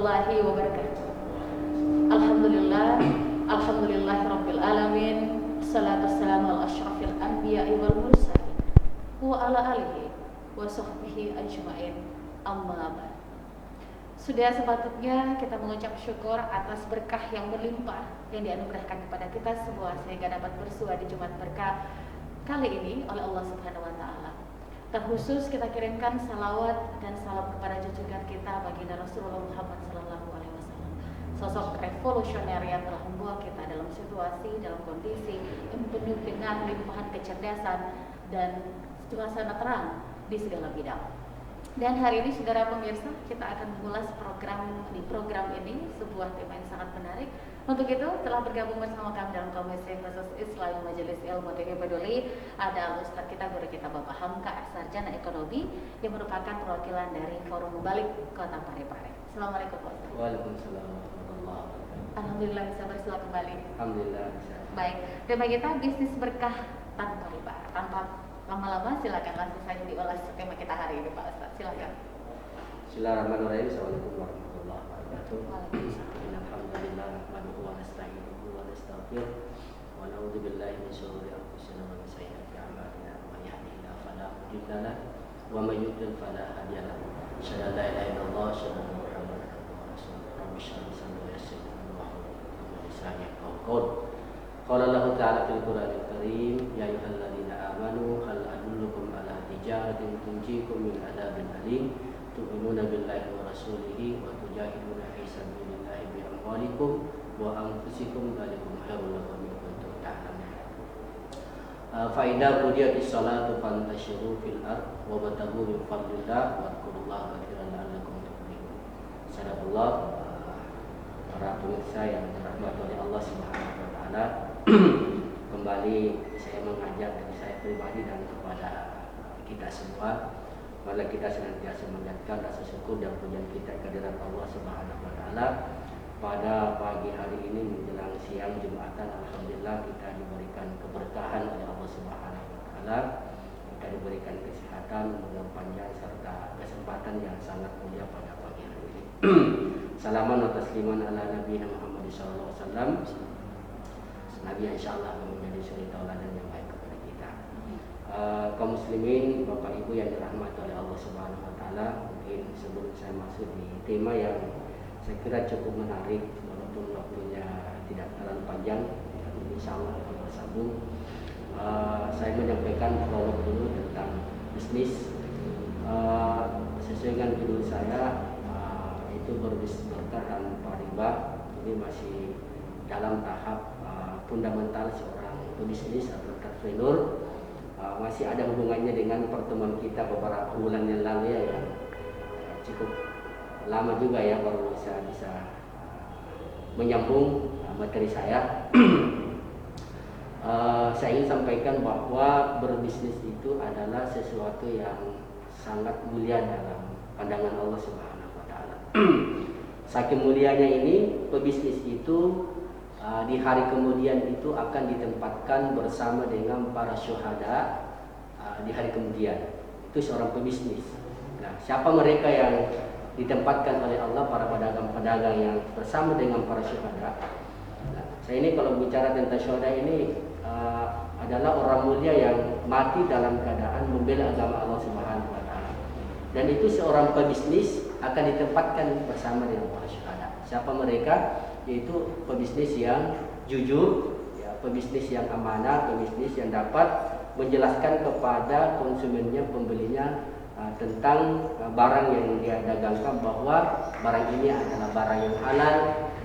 warahmatullahi wabarakatuh. Alhamdulillah, alhamdulillahirabbil alamin. Salatu wassalamu ala asyrafil anbiya'i wal mursalin wa ala alihi wa sahbihi ajmain. Amma ba'd. Sudah sepatutnya kita mengucap syukur atas berkah yang berlimpah yang dianugerahkan kepada kita semua sehingga dapat bersua di Jumat berkah kali ini oleh Allah Subhanahu wa taala. Terkhusus kita kirimkan salawat dan salam kepada junjungan kita baginda Rasulullah Muhammad sallallahu alaihi wasallam. Sosok revolusioner yang telah membawa kita dalam situasi, dalam kondisi yang penuh dengan limpahan kecerdasan dan suasana terang di segala bidang. Dan hari ini saudara pemirsa, kita akan mengulas program ini sebuah tema yang sangat menarik. Untuk itu telah bergabung bersama kami dalam Komisi Khusus Islam Majelis Ilmu Tinggi Peduli ada Ustaz kita, guru kita Bapak Hamka, sarjana ekonomi yang merupakan perwakilan dari Forum Mubalik Kota Parepare. Assalamualaikum Pak Ustaz. Waalaikumsalam warahmatullahi wabarakatuh. Alhamdulillah bisa bersua kembali. Alhamdulillah bisa. Baik, tema kita bisnis berkah tanpa riba. Tanpa lama-lama silakan langsung saja diulas tema kita hari ini Pak Ustaz. Silakan. Bismillahirrahmanirrahim. Assalamualaikum warahmatullahi wabarakatuh. Waalaikumsalam. Alhamdulillah nahmaduhu wa nasta'inuhu wa nastaghfiruh wa na'udzu billahi min shururi anfusina wa min sayyiati a'malina. Man yahdihillahu fala mudilla lahu wa man yudlil fala hadiya lahu. Asyhadu an la ilaha illallah wa asyhadu anna Muhammadan abduhu wa rasuluh. Rabbi shrah li sadri wa yassir li amri wahlul 'uqdatam min lisani yafqahu qawli. Qala Allah Ta'ala fil Qur'anil Karim, ya ayyuhalladzina amanu hal adullukum ala tijaratin tunjikum min adzabin alim tu'minuna billahi wa rasulihi wa tujahiduna fi sabilillahi bi amwalikum wa anfusikum dzalikum khairul lakum in kuntum ta'lamun. Fa idza qudiyatis salatu fantashiru fil ard wa batagu min fadlillah wa dzkurullaha katsiran la'allakum tuflihun. Sadaqallah. Para pemirsa yang dirahmati oleh Allah Subhanahu wa taala, kembali saya mengajak dari saya pribadi dan kepada kita semua, mari kita senantiasa menjadikan rasa syukur dan pujian kita kehadirat Allah Subhanahu wa taala. Pada pagi hari ini menjelang siang Jumatan, alhamdulillah kita diberikan keberkahan oleh Allah Subhanahu wa taala. Kita diberikan kesehatan, umur panjang serta kesempatan yang sangat mulia pada pagi hari ini. Salaman wa tasliman ala Nabi Muhammad sallallahu alaihi wasallam. Nabi insyaallah akan menjadi suri tauladan yang baik kepada kita. Kaum muslimin, Bapak Ibu yang dirahmati oleh Allah Subhanahu wa taala, mungkin sebelum saya masuk di tema yang saya kira cukup menarik walaupun waktunya tidak terlalu panjang, insyaallah akan bersambung. Saya menyampaikan prolog dulu tentang bisnis. Sesuai dengan judul saya, itu berbisnis berkah tanpa riba. Ini masih dalam tahap fundamental seorang pebisnis atau entrepreneur. Masih ada hubungannya dengan pertemuan kita beberapa bulan yang lalu ya, yang cukup lama juga ya baru bisa menyambung materi saya. Saya ingin sampaikan bahwa berbisnis itu adalah sesuatu yang sangat mulia dalam pandangan Allah Subhanahu wa taala. Saking mulianya ini, pebisnis itu di hari kemudian itu akan ditempatkan bersama dengan para syuhada di hari kemudian. Itu seorang pebisnis. Nah, siapa mereka yang ditempatkan oleh Allah, para pedagang-pedagang yang bersama dengan para syuhada? Nah, saya ini kalau bicara tentang syuhada ini adalah orang mulia yang mati dalam keadaan membela agama Allah Subhanahu wa taala. Dan itu seorang pebisnis akan ditempatkan bersama dengan para syuhada. Siapa mereka? Yaitu pebisnis yang jujur, ya, pebisnis yang amanah, pebisnis yang dapat menjelaskan kepada konsumennya, pembelinya tentang barang yang dia dagangkan, bahwa barang ini adalah barang yang halal,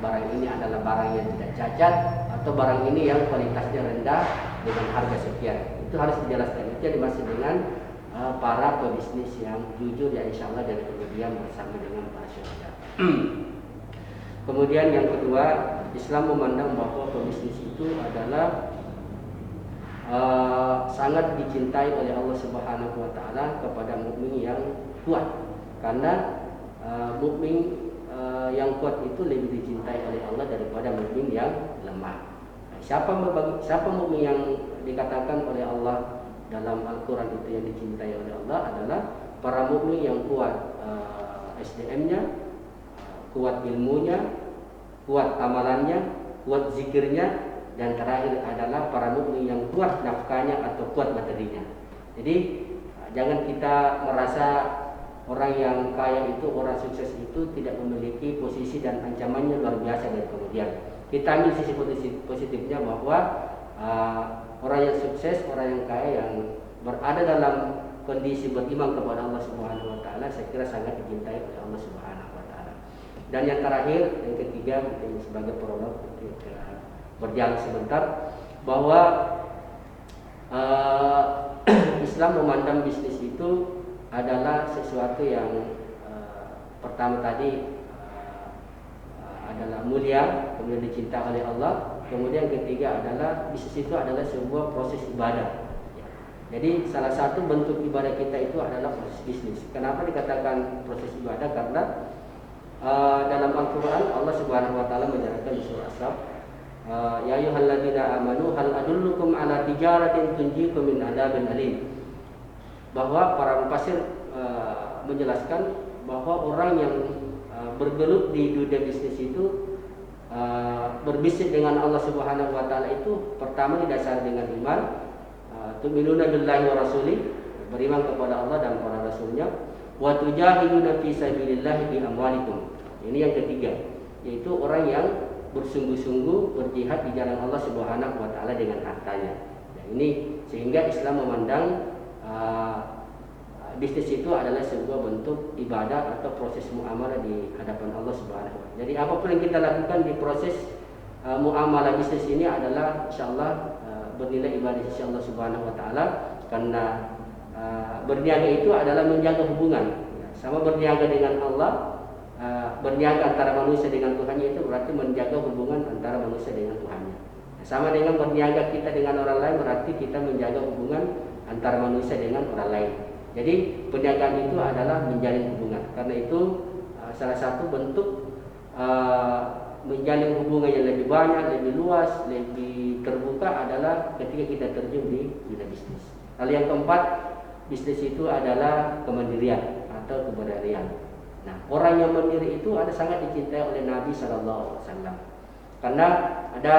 barang ini adalah barang yang tidak cacat, atau barang ini yang kualitasnya rendah dengan harga sekian. Itu harus dijelaskan. Itu yang dimaksud dengan para pebisnis yang jujur, ya insya Allah dari kemudian bersama dengan para syuhada. Kemudian yang kedua, Islam memandang bahwa pebisnis itu adalah sangat dicintai oleh Allah Subhanahu wa taala kepada mukmin yang kuat. Karena mukmin yang kuat itu lebih dicintai oleh Allah daripada mukmin yang lemah. Siapa mukmin yang dikatakan oleh Allah dalam Al-Qur'an itu yang dicintai oleh Allah adalah para mukmin yang kuat SDM-nya, kuat ilmunya, kuat amalannya, kuat zikirnya, dan terakhir adalah para mukmin yang kuat nafkahnya atau kuat materinya. Jadi jangan kita merasa orang yang kaya itu, orang sukses itu tidak memiliki posisi dan ancamannya luar biasa dari kemudian. Kita ambil sisi positifnya bahwa orang yang sukses, orang yang kaya yang berada dalam kondisi beriman kepada Allah Subhanahu wa taala, saya kira sangat dicintai oleh Allah Subhanahu wa taala. Dan yang terakhir, yang ketiga, ini sebagai prolog kita berjalan sebentar, bahwa Islam memandang bisnis itu adalah sesuatu yang pertama tadi adalah mulia, kemudian dicintai oleh Allah, kemudian ketiga adalah bisnis itu adalah sebuah proses ibadah. Jadi salah satu bentuk ibadah kita itu adalah proses bisnis. Kenapa dikatakan proses ibadah? Karena dalam Al-Quran Allah Subhanahu wa taala menjelaskan di surah Asr, ya ayyuhalladzina amanu hal adullukum ala tijaratin tunjikum min adzabin alim. Bahwa para mufassir menjelaskan bahwa orang yang bergelut di dunia bisnis itu berbisnis dengan Allah Subhanahu wa taala itu pertama didasari dengan iman, tu'minuna billahi wa rasulih, beriman kepada Allah dan para rasulnya, wa tujahiduna fi sabilillahi bi amwalikum. Ini yang ketiga, yaitu orang yang bersungguh-sungguh berjihad di jalan Allah Subhanahu wa taala dengan hartanya. Nah, ini sehingga Islam memandang bisnis itu adalah sebuah bentuk ibadah atau proses muamalah di hadapan Allah Subhanahu wa taala. Jadi apapun yang kita lakukan di proses muamalah bisnis ini adalah insyaallah bernilai ibadah sisi Allah Subhanahu wa taala, karena berniaga itu adalah menjaga hubungan. Sama berniaga dengan Allah, berniaga antara manusia dengan Tuhannya itu berarti menjaga hubungan antara manusia dengan Tuhannya. Sama dengan berniaga kita dengan orang lain, berarti kita menjaga hubungan antara manusia dengan orang lain. Jadi perniagaan itu adalah menjalin hubungan. Karena itu salah satu bentuk menjalin hubungan yang lebih banyak, lebih luas, lebih terbuka adalah ketika kita terjun di dunia bisnis. Lalu yang keempat, bisnis itu adalah kemandirian atau keberdayaan. Nah, orang yang mandiri itu ada sangat dicintai oleh Nabi SAW. Karena ada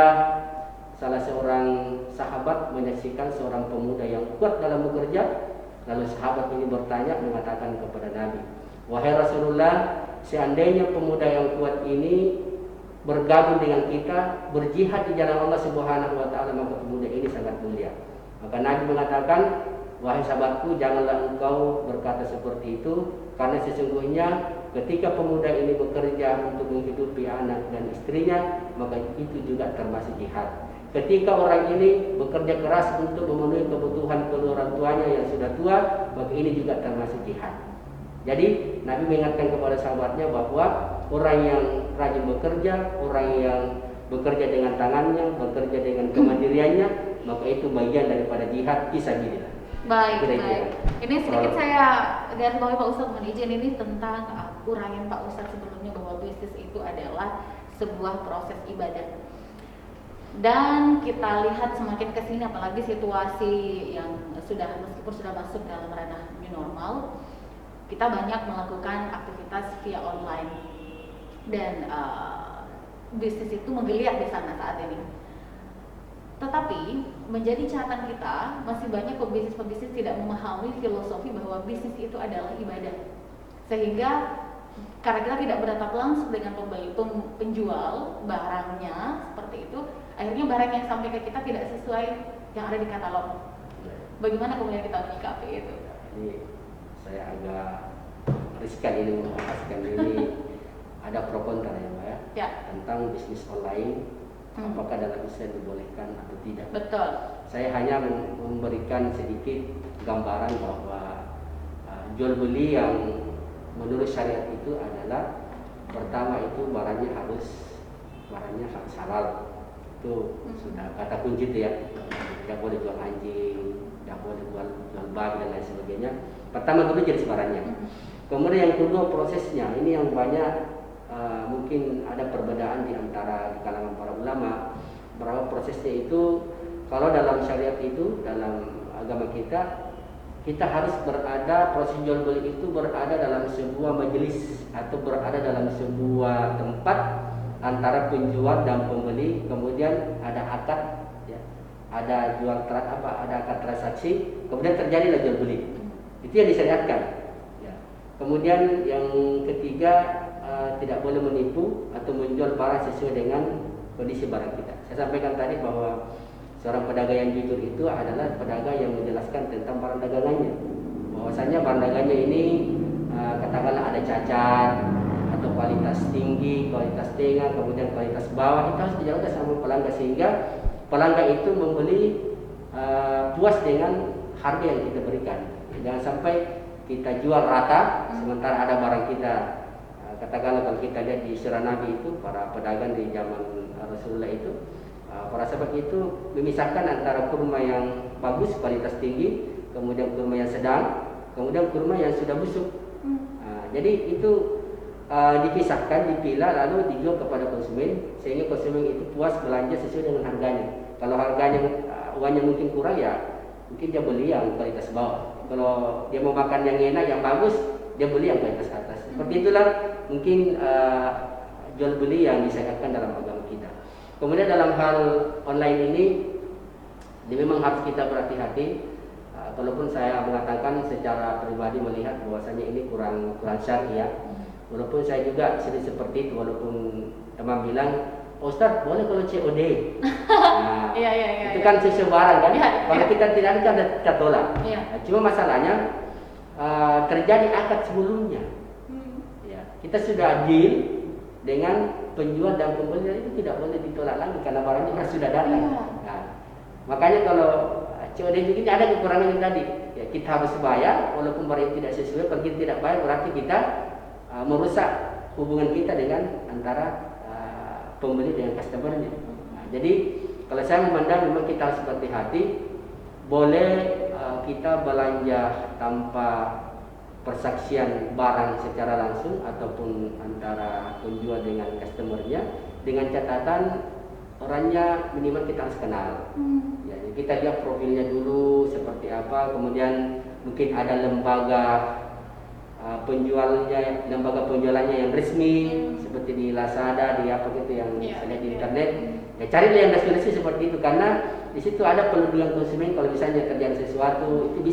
salah seorang sahabat menyaksikan seorang pemuda yang kuat dalam bekerja. Lalu sahabat ini bertanya, mengatakan kepada Nabi, wahai Rasulullah, seandainya pemuda yang kuat ini bergabung dengan kita, berjihad di jalan Allah Subhanahu wa taala, maka pemuda ini sangat mulia. Maka Nabi mengatakan, wahai sahabatku, janganlah engkau berkata seperti itu, karena sesungguhnya ketika pemuda ini bekerja untuk menghidupi anak dan istrinya, maka itu juga termasuk jihad. Ketika orang ini bekerja keras untuk memenuhi kebutuhan kedua orang tuanya yang sudah tua, maka ini juga termasuk jihad. Jadi Nabi mengingatkan kepada sahabatnya bahwa orang yang rajin bekerja, orang yang bekerja dengan tangannya, bekerja dengan kemandiriannya, maka itu bagian daripada jihad fisabilillah. Baik. Ini sedikit saya garis bawahi Pak Ustadz, mohon izin ini tentang uraian Pak Ustadz sebelumnya bahwa bisnis itu adalah sebuah proses ibadah. Dan kita lihat semakin kesini, apalagi situasi yang meskipun sudah masuk dalam ranah new normal, kita banyak melakukan aktivitas via online dan bisnis itu menggeliat di sana saat ini. Tetapi menjadi catatan kita, masih banyak pebisnis-pebisnis tidak memahami filosofi bahwa bisnis itu adalah ibadah, sehingga karena kita tidak beratap langsung dengan penjual barangnya seperti itu, akhirnya barang yang sampai ke kita tidak sesuai yang ada di katalog. Bagaimana kemudian kita menyikapi itu? Ini saya agak riskan ini membahaskan ini ada pro kontra ya Mbak ya, tentang bisnis online, apakah dalam Islam dibolehkan atau tidak. Betul. Saya hanya memberikan sedikit gambaran bahwa jual beli yang menurut syariat itu adalah pertama itu barangnya harus halal. Itu sudah kata kunci itu ya. Tidak boleh jual anjing, tidak boleh jual babi dan lain sebagainya. Pertama dulu jenis barangnya. Kemudian yang kedua prosesnya, ini yang banyak mungkin ada perbedaan di antara di kalangan para ulama. Bahwa prosesnya itu kalau dalam syariat itu, dalam agama kita, kita harus berada, proses jual beli itu berada dalam sebuah majelis atau berada dalam sebuah tempat antara penjual dan pembeli, kemudian ada akad, ya, ada ada akad transaksi, kemudian terjadilah jual beli. Itu yang disyariatkan. Ya. Kemudian yang ketiga, tidak boleh menipu atau menjual barang sesuai dengan kondisi barang kita. Saya sampaikan tadi bahwa seorang pedagang yang jujur itu adalah pedagang yang menjelaskan tentang barang dagangannya. Bahwasanya barang dagangannya ini katakanlah ada cacat atau kualitas tinggi, kualitas tengah, kemudian kualitas bawah, itu harus dijalankan sama pelanggan sehingga pelanggan itu membeli puas dengan harga yang kita berikan. Jangan sampai kita jual rata sementara ada barang kita. Katakanlah kalau kita lihat di sirah Nabi itu, para pedagang di zaman Rasulullah itu, para sahabat itu memisahkan antara kurma yang bagus, kualitas tinggi, kemudian kurma yang sedang, kemudian kurma yang sudah busuk. Jadi itu dipisahkan, dipilah, lalu dijual kepada konsumen sehingga konsumen itu puas belanja sesuai dengan harganya. Kalau harganya uangnya mungkin kurang, ya mungkin dia beli yang kualitas bawah. Kalau dia mau makan yang enak, yang bagus, dia beli yang kualitas atas. Seperti itulah mungkin jual beli yang disyariatkan dalam agama kita. Kemudian dalam hal online ini memang harus kita berhati-hati. Walaupun saya mengatakan secara pribadi melihat bahwasanya ini kurang syariah. Walaupun saya juga sering seperti itu, walaupun teman bilang, Ustaz boleh kalau COD. Nah, itu kan sesuai barang kan. Kalau kita tidak ada, kita tolak. Cuma masalahnya terjadi akad sebelumnya. Kita sudah deal dengan penjual dan pembeli, itu tidak boleh ditolak lagi karena barangnya sudah datang. Nah, makanya kalau COD ini ada kekurangan yang tadi. Ya, kita harus bayar walaupun barang tidak sesuai. Kalau kita tidak bayar berarti kita merusak hubungan kita dengan antara pembeli dengan customernya. Nah, jadi kalau saya memandang memang kita harus berhati-hati. Boleh kita belanja tanpa persaksian barang secara langsung ataupun antara penjual dengan customernya, dengan catatan orangnya minimal kita harus kenal. Ya, kita lihat profilnya dulu seperti apa, kemudian mungkin ada lembaga penjualannya yang resmi seperti di Lazada, di apa gitu yang ada di internet. Ya carilah yang resmi seperti itu karena di situ ada perlindungan konsumen. Kalau misalnya terjadi sesuatu itu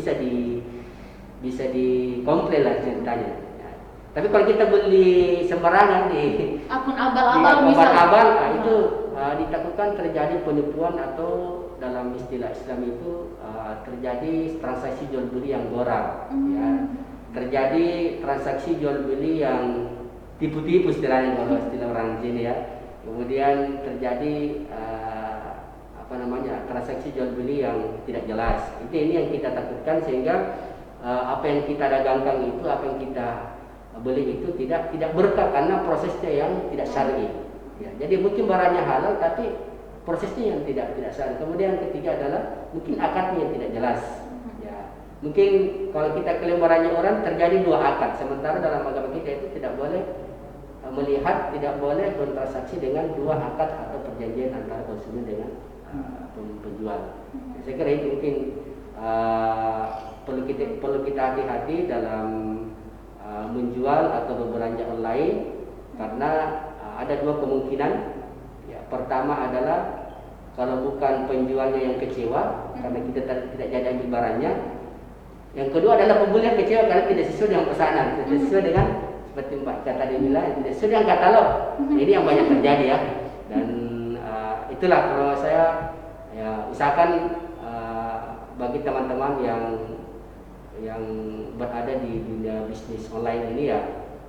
bisa dikomplain lah ceritanya. Ya. Tapi kalau kita beli sembarangan di akun abal-abal itu ditakutkan terjadi penipuan atau dalam istilah Islam itu terjadi transaksi jual beli yang goral. Ya. Terjadi transaksi jual beli yang tipu-tipu istilahnya kalau istilah orang sini ya. Kemudian terjadi transaksi jual beli yang tidak jelas. Ini yang kita takutkan sehingga apa yang kita dagangkan itu, apa yang kita beli itu tidak berkah karena prosesnya yang tidak syar'i. Ya, jadi mungkin barangnya halal tapi prosesnya yang tidak syar'i. Kemudian yang ketiga adalah mungkin akadnya yang tidak jelas. Mungkin kalau kita klaim barangnya orang terjadi dua akad, sementara dalam agama kita itu tidak boleh melihat, tidak boleh bertransaksi dengan dua akad atau perjanjian antara konsumen dengan penjual. Saya kira itu mungkin perlu kita hati-hati dalam menjual atau berbelanja online karena ada dua kemungkinan. Ya, pertama adalah kalau bukan penjualnya yang kecewa karena kita tidak jadi ambil barangnya. Yang kedua adalah pembeli yang kecewa karena tidak sesuai dengan pesanan, tidak sesuai dengan seperti Mbak kata dia bilang, tidak sesuai dengan katalog. Ini yang banyak terjadi ya. Dan itulah kalau saya ya usahakan bagi teman-teman yang berada di dunia bisnis online ini ya,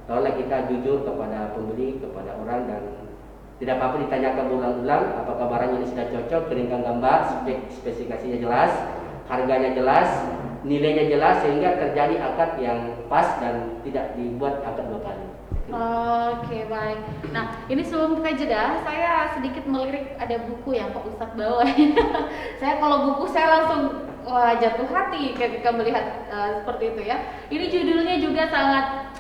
tolonglah kita jujur kepada pembeli, kepada orang dan tidak apa-apa ditanyakan berulang-ulang apakah barangnya ini sudah cocok, kirimkan gambar, spesifikasinya jelas, harganya jelas, nilainya jelas sehingga terjadi akad yang pas dan tidak dibuat akad dua kali. Oke, baik. Nah, ini sebelum kita jeda, saya sedikit melirik ada buku yang Pak Ustadz bawa. Saya kalau buku saya langsung jatuh hati ketika melihat seperti itu ya. Ini judulnya juga sangat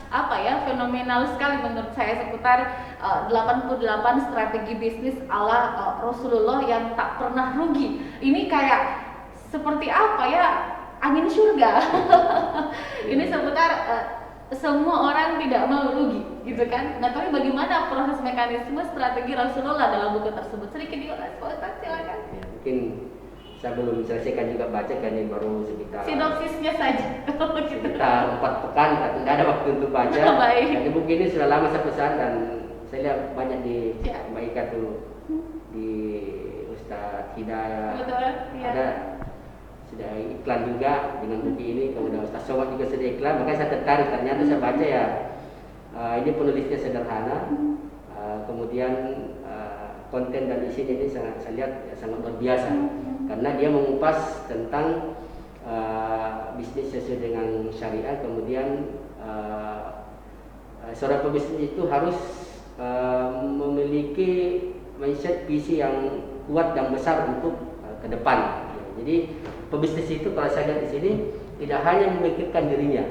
fenomenal sekali menurut saya seputar 88 strategi bisnis ala Rasulullah yang tak pernah rugi. Ini kayak seperti apa ya? angin surga. Ini seputar semua orang tidak mau rugi, gitu kan? Nah, tapi bagaimana proses mekanisme strategi Rasulullah dalam buku tersebut? Sedikit diulas, Pak Ustaz, silakan. Ya, mungkin saya belum selesaikan juga baca, kan ini baru sekitar sinopsisnya saja. sekitar 4 pekan, tidak ada waktu untuk baca. Baik. Jadi buku ini sudah lama saya pesan dan saya lihat banyak di Mbak Ika tuh, di Ustadz Hidayah. Betul, ya. Ada sudah iklan juga dengan buku ini, kemudian Ustaz Somad juga sudah iklan, makanya saya tertarik. Ternyata saya baca ya, ini penulisnya sederhana, kemudian konten dan isinya ini sangat, saya lihat ya, sangat luar biasa, karena dia mengupas tentang bisnis sesuai dengan syariat. Kemudian seorang pebisnis itu harus memiliki mindset visi yang kuat dan besar untuk ke depan. Jadi pebisnis itu kalau saya lihat di sini tidak hanya memikirkan dirinya,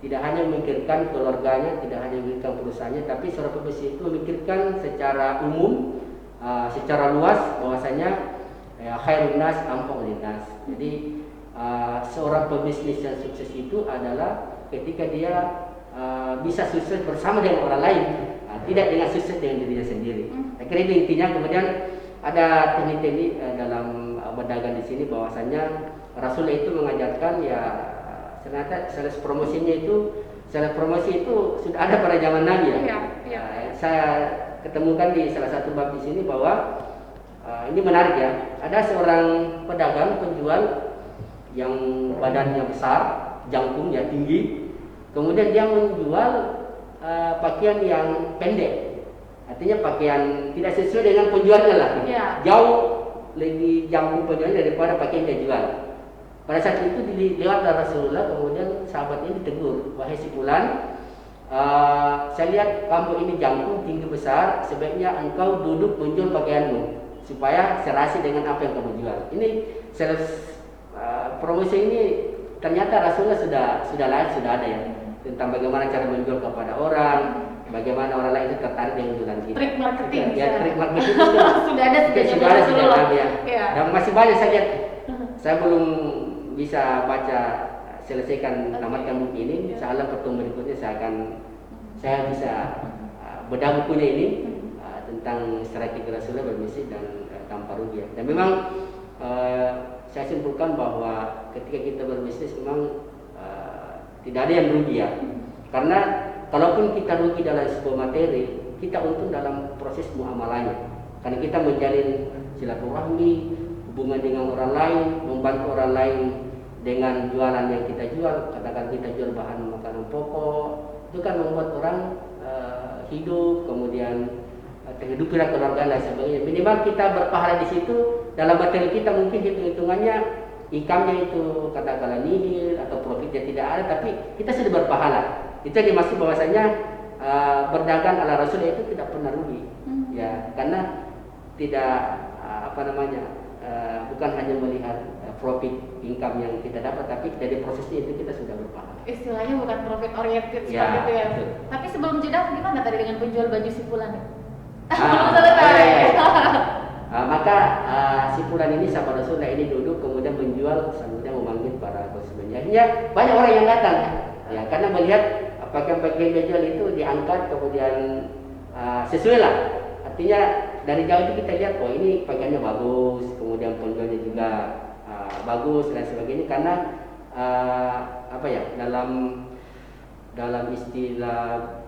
tidak hanya memikirkan keluarganya, tidak hanya memikirkan perusahaannya, tapi seorang pebisnis itu memikirkan secara umum, secara luas, bahwasanya khairun nas anfa'un linnas. Jadi seorang pebisnis yang sukses itu adalah ketika dia bisa sukses bersama dengan orang lain, tidak dengan sukses dengan dirinya sendiri. Akhirnya itu intinya. Kemudian ada teknik-teknik dalam berdagang di sini, bahwasanya Rasulullah itu mengajarkan ya, ternyata sales promosi itu sudah ada pada zaman Nabi ya. Saya ketemukan di salah satu bab di sini bahwa ini menarik ya. Ada seorang pedagang penjual yang badannya besar, jangkung ya, tinggi. Kemudian dia menjual pakaian yang pendek. Artinya pakaian tidak sesuai dengan penjualnya lah. Jauh lebih jangkung penjualnya daripada pakaian dia jual. Pada saat itu lewat Rasulullah, kemudian sahabat ini ditegur, wahai si fulan, saya lihat kamu ini jangkung tinggi besar, sebaiknya engkau duduk menjual pakaianmu supaya serasi dengan apa yang kamu jual. Ini sales promosi ini ternyata Rasulullah sudah ada ya, tentang bagaimana cara menjual kepada orang, bagaimana orang lain itu tertarik dengan jualan kita. Trik marketing. Ya, trik marketing itu sudah ada sejak ya. Ya. Dan masih banyak saya lihat. Saya belum bisa baca selesaikan tamatkan buku ini. Insyaallah pertemuan berikutnya saya bisa bedah bukunya ini tentang strategi Rasulullah berbisnis dan tanpa rugi. Dan memang saya simpulkan bahwa ketika kita berbisnis memang tidak ada yang rugi ya. Karena kalaupun kita rugi dalam sebuah materi, kita untung dalam proses muamalahnya. Karena kita menjalin silaturahmi, hubungan dengan orang lain, membantu orang lain dengan jualan yang kita jual. Katakan kita jual bahan makanan pokok, itu kan membuat orang hidup, kemudian terhidupilah keluarga dan sebagainya. Minimal kita berpahala di situ. Dalam materi kita mungkin hitung-hitungannya, income-nya itu katakanlah nihil atau profitnya tidak ada, tapi kita sudah berpahala. Itu yang dimaksud bahwasanya berdagang ala Rasul itu tidak pernah rugi, ya, karena tidak bukan hanya melihat profit income yang kita dapat, tapi dari prosesnya itu kita sudah berpahala. Istilahnya bukan profit oriented ya, seperti itu ya. Betul. Tapi sebelum jeda gimana tadi dengan penjual baju si fulan? Maka si fulan ini sahabat Rasulullah ini duduk kemudian menjual sambil memanggil para konsumennya. Akhirnya banyak orang yang datang ya, karena melihat pakaian-pakaian dia jual itu diangkat kemudian sesuai lah. Artinya dari jauh itu kita lihat, oh ini pakaiannya bagus, kemudian penjualnya juga bagus dan sebagainya. Karena dalam istilah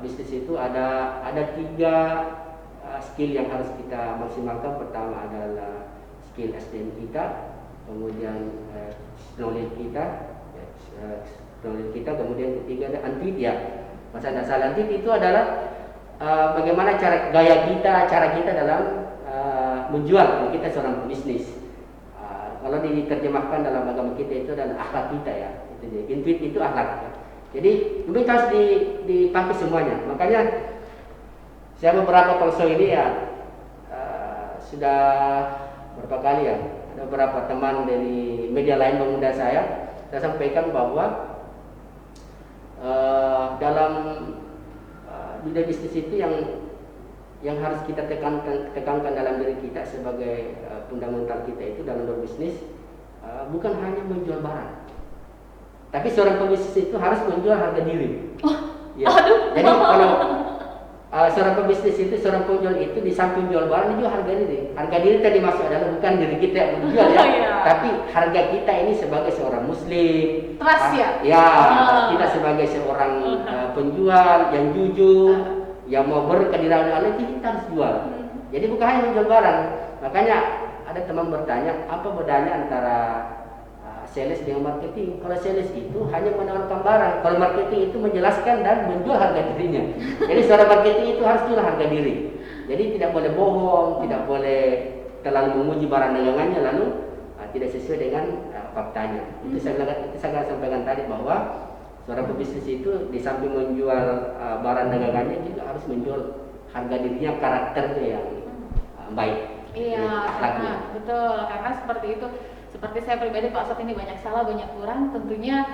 bisnis itu ada 3 skill yang harus kita maksimalkan. Pertama adalah skill SDM kita, kemudian knowledge kita, kemudian ketiga ada antit ya. Masa dasar antit itu adalah bagaimana cara kita dalam menjual. Kita seorang pebisnis. Kalau diterjemahkan dalam agama kita itu adalah akhlak kita ya. Intuit itu akhlak. Ya. Jadi itu harus dipakai semuanya. Makanya saya beberapa talkshow ini ya sudah berapa kali ya, ada beberapa teman dari media lain mengundang saya sampaikan bahwa dalam dunia bisnis itu yang harus kita tekankan dalam diri kita sebagai fundamental kita itu dalam berbisnis bukan hanya menjual barang, tapi seorang pebisnis itu harus menjual harga diri. Ya. Jadi kalau seorang pebisnis itu, seorang penjual itu di samping jual barang dia jual harga diri. Harga diri tadi maksud adalah bukan diri kita yang menjual ya, tapi harga kita ini sebagai seorang muslim. Trust ya? Ya, kita sebagai seorang penjual yang jujur, yang mau berkah di dalam Allah, kita harus jual. Jadi bukan hanya menjual barang. Makanya ada teman bertanya, apa bedanya antara sales dengan marketing? Kalau sales itu hanya menawarkan barang, kalau marketing itu menjelaskan dan menjual harga dirinya. Jadi seorang marketing itu harus jual harga diri. Jadi tidak boleh bohong, tidak boleh terlalu memuji barang dagangannya lalu tidak sesuai dengan faktanya. Itu saya sampaikan tadi bahwa seorang pebisnis itu di samping menjual barang dagangannya juga harus menjual harga dirinya, karakternya yang baik. Iya, karena betul, karena seperti itu. Seperti saya pribadi Pak Ustadz, ini banyak salah, banyak kurang. Tentunya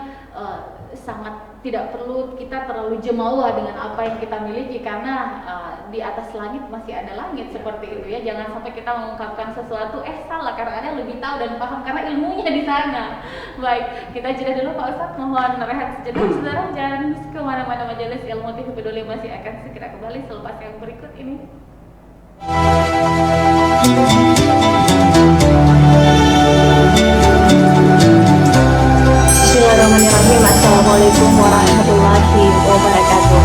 sangat tidak perlu kita terlalu jemawa dengan apa yang kita miliki, karena di atas langit masih ada langit, seperti itu ya. Jangan sampai kita mengungkapkan sesuatu salah karena ada yang lebih tahu dan paham karena ilmunya di sana. Baik, kita jeda dulu Pak Ustadz, mohon rehat sejenak. Saudara jangan kemana-mana, Majelis Ilmu TV Peduli masih akan segera kembali selepas yang berikut ini. Bismillahirrahmanirrahim. Assalamualaikum warahmatullahi wabarakatuh.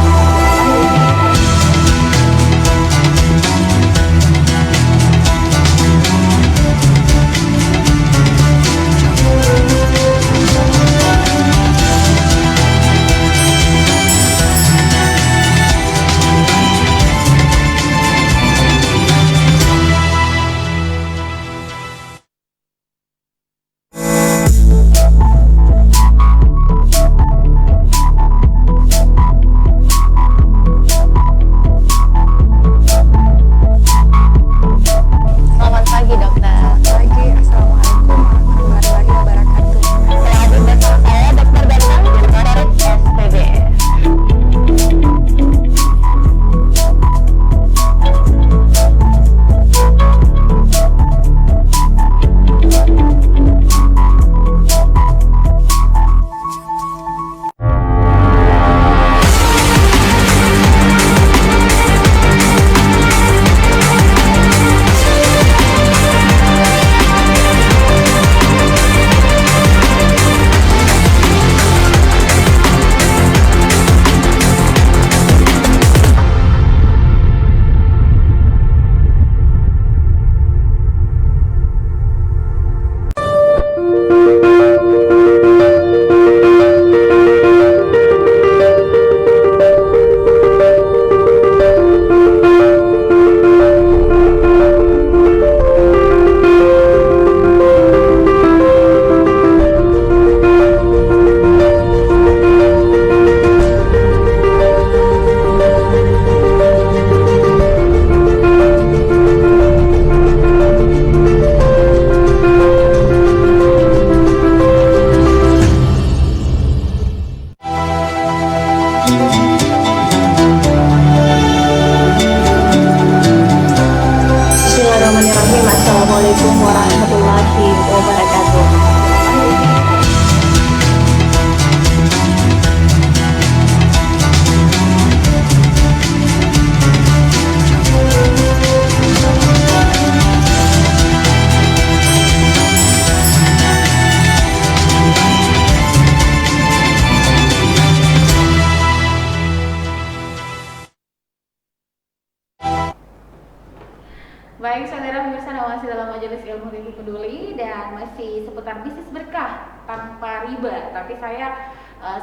Baik, saudara pemirsa, masih dalam Majelis Ilmu TV Peduli dan masih seputar bisnis berkah tanpa riba. Tapi saya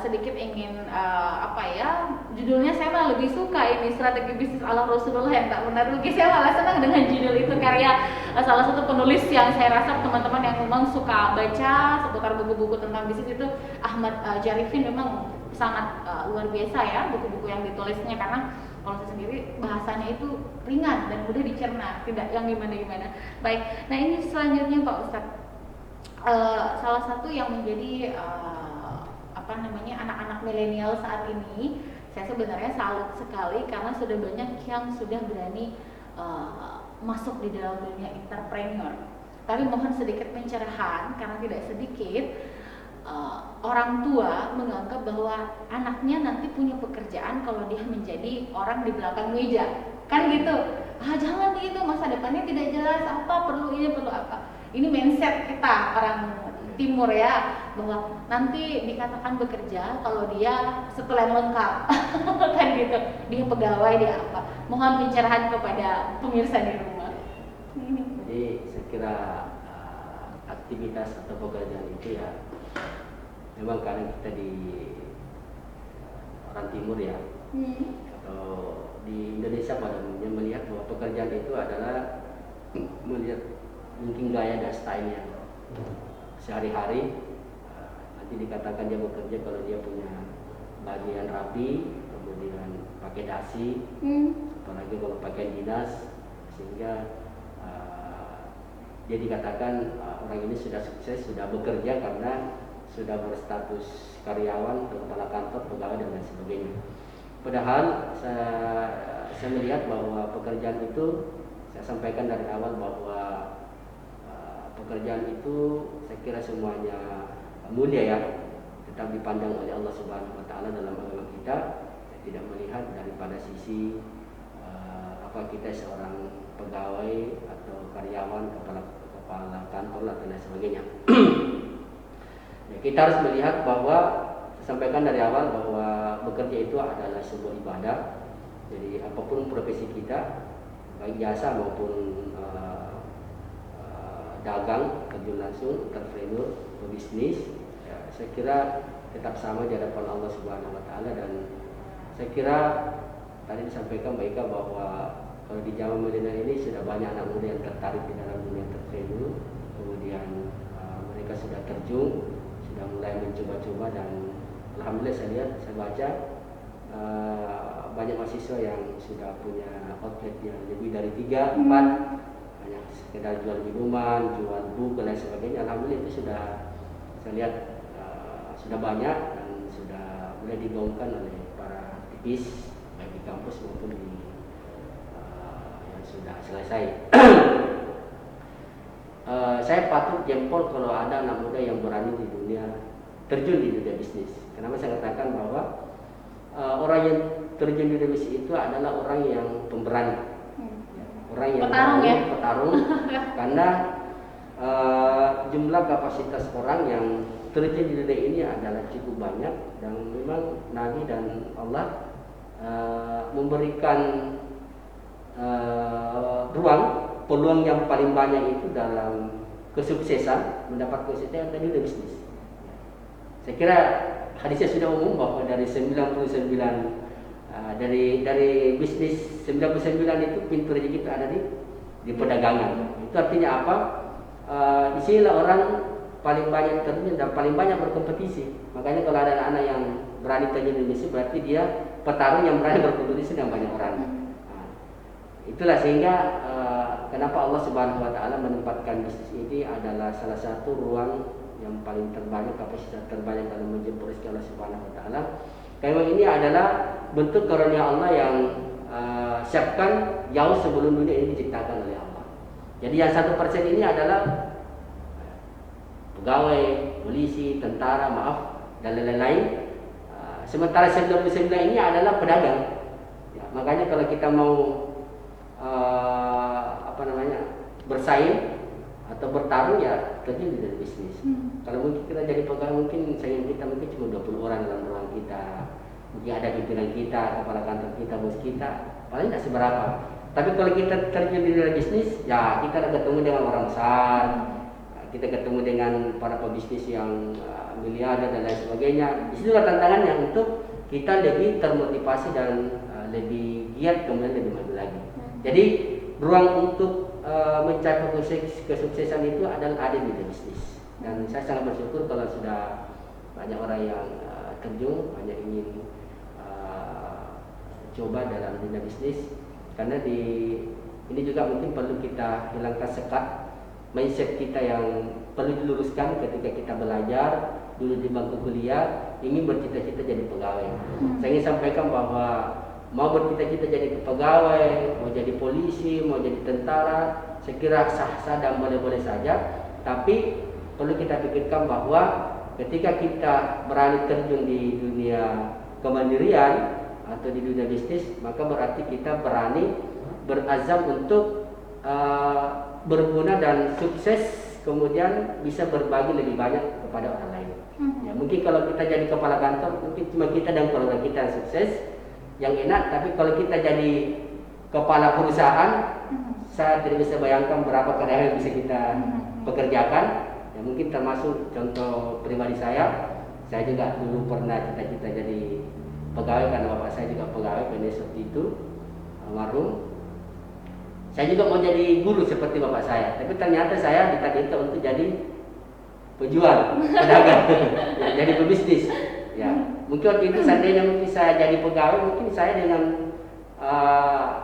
sedikit ingin judulnya saya malah lebih suka ini, strategi bisnis ala Rasulullah yang tak pernah rugi. Saya malah senang dengan judul itu, karya salah satu penulis yang saya rasa teman-teman yang memang suka baca seputar buku-buku tentang bisnis itu, Ahmad Jarifin, memang sangat luar biasa ya buku-buku yang ditulisnya, karena kalau saya sendiri bahasanya itu ringan dan mudah dicerna, tidak yang gimana-gimana. Baik, nah ini selanjutnya Pak Ustadz, salah satu yang menjadi anak-anak milenial saat ini, saya sebenarnya salut sekali karena sudah banyak yang sudah berani masuk di dalam dunia entrepreneur. Tapi mohon sedikit pencerahan karena tidak sedikit orang tua menganggap bahwa anaknya nanti punya pekerjaan kalau dia menjadi orang di belakang meja, kan gitu. Jangan gitu, masa depannya tidak jelas, apa perlu ini perlu apa. Ini mindset kita orang timur ya, bahwa nanti dikatakan bekerja kalau dia setelan lengkap kan gitu, dia pegawai, dia apa. Mohon pencerahan kepada pemirsa di rumah. Jadi saya kira aktivitas atau pekerjaan itu ya memang karena kita di orang timur ya, atau di Indonesia pada umumnya melihat bahwa pekerjaan itu adalah melihat mungkin gaya dan stylenya sehari-hari. Nanti dikatakan dia bekerja kalau dia punya bagian rapi, kemudian pakai dasi, apalagi kalau pakai dinas, sehingga dia dikatakan orang ini sudah sukses, sudah bekerja karena sudah berstatus karyawan, kepala kantor, pegawai dan lain sebagainya. Padahal saya melihat bahwa pekerjaan itu, saya sampaikan dari awal bahwa pekerjaan itu saya kira semuanya mulia ya, tetap dipandang oleh Allah Subhanahu Wa Taala dalam agama kita. Saya tidak melihat daripada sisi apa kita seorang pegawai atau karyawan, kepala kantor dan lain sebagainya. Ya, kita harus melihat bahwa saya sampaikan dari awal bahwa bekerja itu adalah sebuah ibadah. Jadi apapun profesi kita, baik jasa maupun dagang, terjun langsung, entrepreneur, pebisnis, ya, saya kira tetap sama di hadapan Allah Subhanahu Wa Taala. Dan saya kira tadi disampaikan Mbak Ika bahwa kalau di zaman milenial ini sudah banyak anak muda yang tertarik di dalam dunia entrepreneur, kemudian mereka sudah terjun, sudah mulai mencoba-coba, dan alhamdulillah saya lihat, saya baca banyak mahasiswa yang sudah punya outlet yang lebih dari 3, 4, banyak sekedar jual minuman, jual buku dan lain sebagainya. Alhamdulillah itu sudah saya lihat sudah banyak dan sudah mulai digaungkan oleh para aktivis baik di kampus maupun di yang sudah selesai. Saya patut jempol kalau ada anak muda yang berani di dunia, terjun di dunia bisnis. Kenapa saya katakan bahwa orang yang terjun di dunia bisnis itu adalah orang yang pemberani, orang yang petarung berani, ya? petarung. Karena jumlah kapasitas orang yang terjun di dunia ini adalah cukup banyak, dan memang Nabi dan Allah memberikan ruang, peluang yang paling banyak itu dalam kesuksesan, mendapat kesuksesan dari dunia bisnis. Saya kira hadisnya sudah umum bahwa dari 99 dari bisnis 99 itu pintu rezeki itu ada di perdagangan. Itu artinya apa? Di sinilah orang paling banyak terjun dan paling banyak berkompetisi. Makanya kalau ada anak-anak yang berani terjun di bisnis, berarti dia petarung yang berani berkompetisi dengan banyak orang. Itulah sehingga kenapa Allah Subhanahu Wa Taala menempatkan bisnis ini adalah salah satu ruang yang paling terbanyak, kapasitas terbanyak dalam menjemput rezeki Allah Subhanahu Wa Taala. Karena ini adalah bentuk karunia Allah yang siapkan jauh sebelum dunia ini diciptakan oleh Allah. Jadi yang 1% ini adalah pegawai, polisi, tentara, dan lain-lain. Sementara 99 ini adalah pedagang. Ya, makanya kalau kita mau bersaing atau bertarung, ya terjun di bisnis. Kalau mungkin kita jadi pegawai, mungkin saingan kita mungkin cuma 20 orang dalam ruang kita. Mungkin ada pimpinan kita, kepala kantor kita, bos kita, paling tidak seberapa. Tapi kalau kita terjun di dunia bisnis, ya kita akan ketemu dengan orang besar, kita ketemu dengan para pebisnis yang miliarder dan lain sebagainya. Disitulah tantangannya untuk kita lebih termotivasi dan lebih giat, kemudian lebih maju lagi. Jadi ruang untuk mencapai kesuksesan itu adalah ada di bisnis. Dan saya sangat bersyukur kalau sudah banyak orang yang terjun, banyak ingin coba dalam dunia bisnis. Karena ini juga mungkin perlu kita hilangkan sekat mindset kita yang perlu diluruskan ketika kita belajar dulu di bangku kuliah ingin bercita-cita jadi pegawai. Saya ingin sampaikan bahwa mau bercita-cita jadi pegawai, mau jadi polisi, mau jadi tentara, saya kira sah-sah dan boleh-boleh saja. Tapi perlu kita pikirkan bahwa ketika kita berani terjun di dunia kemandirian atau di dunia bisnis, maka berarti kita berani berazam untuk berguna dan sukses, kemudian bisa berbagi lebih banyak kepada orang lain. Ya, mungkin kalau kita jadi kepala kantor, mungkin cuma kita dan keluarga kita yang sukses, yang enak. Tapi kalau kita jadi kepala perusahaan, saya tidak bisa bayangkan berapa karyawan yang bisa kita pekerjakan. Ya, mungkin termasuk contoh pribadi saya juga dulu pernah cita-cita jadi pegawai karena bapak saya juga pegawai PNS waktu itu, almarhum. Saya juga mau jadi guru seperti bapak saya, tapi ternyata saya ditakdirkan untuk jadi penjual, pedagang, ya, jadi pebisnis. Ya, mungkin waktu itu seandainya mungkin saya jadi pegawai, mungkin saya dengan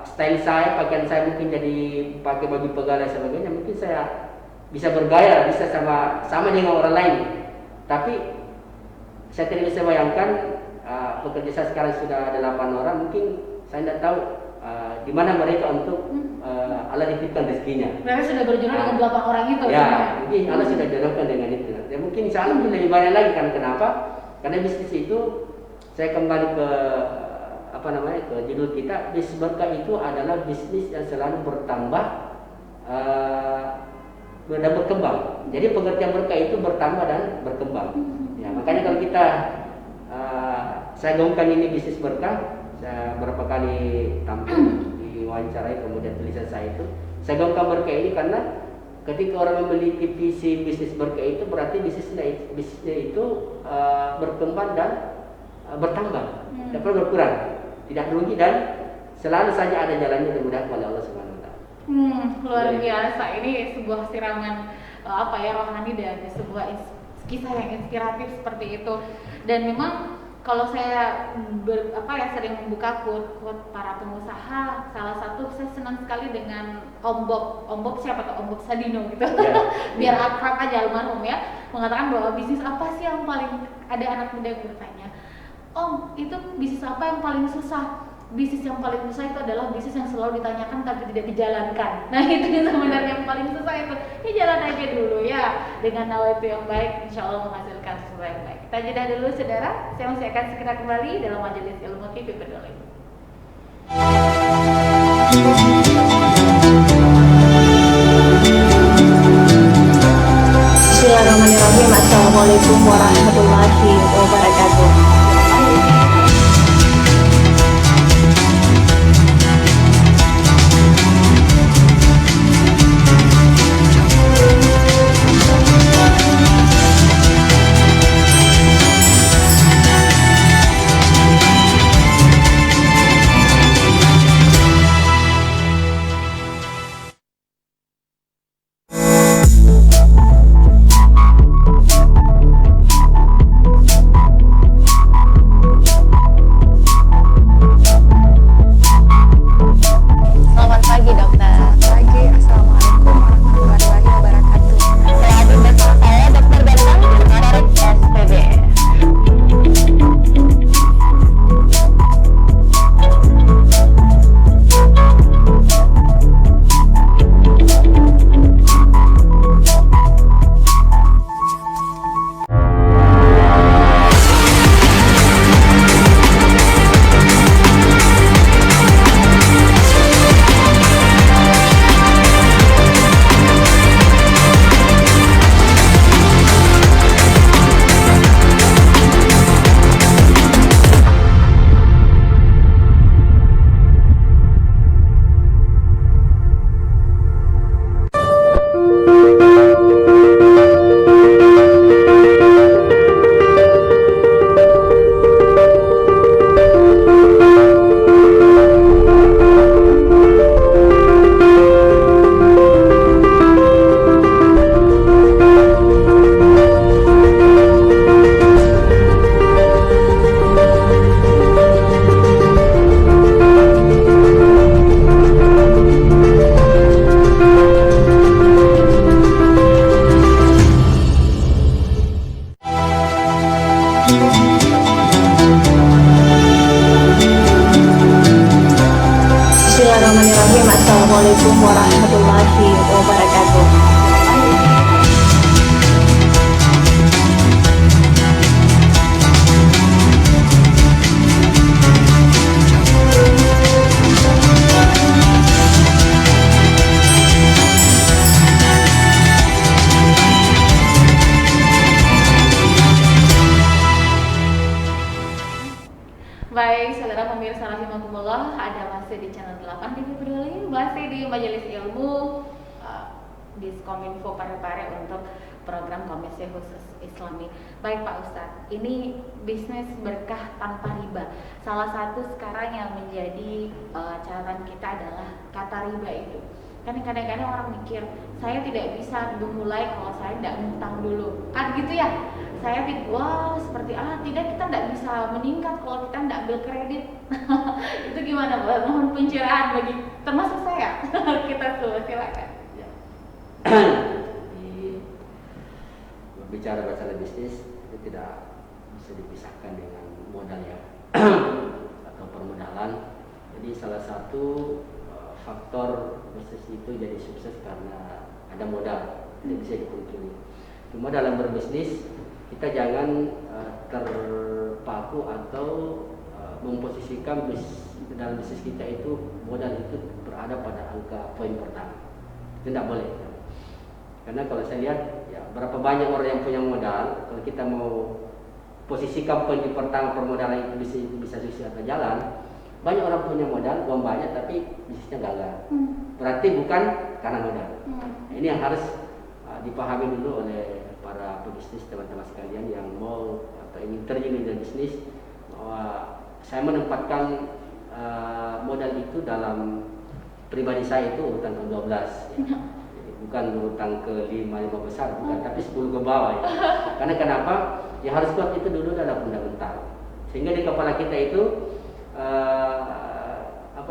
style saya, pakaian saya mungkin jadi pakai baju pegawai dan sebagainya, mungkin saya bisa bergaya, bisa sama dengan orang lain. Tapi saya tidak bisa bayangkan pekerja saya sekarang sudah ada 8 orang, mungkin saya tidak tahu di mana mereka untuk Allah titipkan rezekinya. Mereka sudah berjodoh dengan 8 orang itu. Ya, mungkin Allah sudah jodohkan dengan itu. Ya, mungkin insya Allah lebih banyak lagi kan. Kenapa? Karena bisnis itu, saya kembali ke ke judul kita, bisnis berkah itu adalah bisnis yang selalu bertambah dan berkembang. Jadi pengertian berkah itu bertambah dan berkembang. Ya, makanya kalau kita saya gaungkan ini bisnis berkah, saya berapa kali tampil di wawancarai, kemudian tulisan saya itu, saya gaungkan berkah ini karena ketika orang memiliki visi bisnis berkah itu berarti bisnisnya itu berkembang dan bertambah, tidak pernah berkurang, tidak rugi, dan selalu saja ada jalannya dimudahkan oleh Allah Subhanahu Wa Taala. Luar biasa, ini sebuah siraman rohani dan sebuah kisah yang inspiratif seperti itu. Dan memang kalau saya sering membuka quote para pengusaha, salah satu saya senang sekali dengan Om Bob siapa tuh, Om Bob Sadino gitu. Biar akrab aja almarhum ya, mengatakan bahwa bisnis apa sih yang paling, ada anak muda yang bertanya, Om, itu bisnis apa yang paling susah? Bisnis yang paling susah itu adalah bisnis yang selalu ditanyakan tapi tidak dijalankan. Nah, itu sebenarnya yang paling susah itu. Ya jalan aja dulu ya, dengan nawaitu yang baik, insya Allah menghasilkan sesuatu yang baik. Kita jeda dulu saudara, saya masih akan segera kembali dalam majelis ilmu TV Peduli. Bismillahirrahmanirrahim. Assalamualaikum warahmatullahi wabarakatuh. warahmatullahi wabarakatuh. Baik, saudara pemirsa rahimakumullah, ada masih di channel 8 TV Peduli, masih di Majelis Ilmu Diskominfo Parepare untuk program Komisi Khusus Islami. Baik Pak Ustadz, ini bisnis berkah tanpa riba. Salah satu sekarang yang menjadi catatan kita adalah kata riba itu. Kan kadang-kadang orang mikir, saya tidak bisa memulai kalau saya tidak ngutang dulu, kan gitu ya. Saya pikir, wow seperti tidak, kita tidak bisa meningkat kalau kita tidak ambil kredit. Itu gimana Pak? Mohon pencerahan bagi termasuk saya. Kita semua silakan. Ya. Berbicara masalah bisnis itu tidak bisa dipisahkan dengan modal ya atau permodalan. Jadi salah satu faktor bisnis itu jadi sukses karena ada modal, tidak bisa dipungkiri. Cuma dalam berbisnis kita jangan terpaku atau memposisikan dalam bisnis kita itu modal itu berada pada angka poin pertama. Itu tidak boleh. Karena kalau saya lihat ya berapa banyak orang yang punya modal, kalau kita mau posisikan poin di pertama permodalan itu bisa sukses atau jalan, banyak orang punya modal, uang banyak tapi bisnisnya gagal. Berarti bukan karena modal. Ini yang harus dipahami dulu oleh para pebisnis, teman-teman sekalian yang mau atau ingin terjun di bisnis, bahwa saya menempatkan modal itu dalam pribadi saya itu urutan ke-12 ya. Jadi bukan urutan ke-5 besar, bukan, tapi 10 ke bawah ya. Karena kenapa? Ya harus kuat itu dulu dalam fundamental. Sehingga di kepala kita itu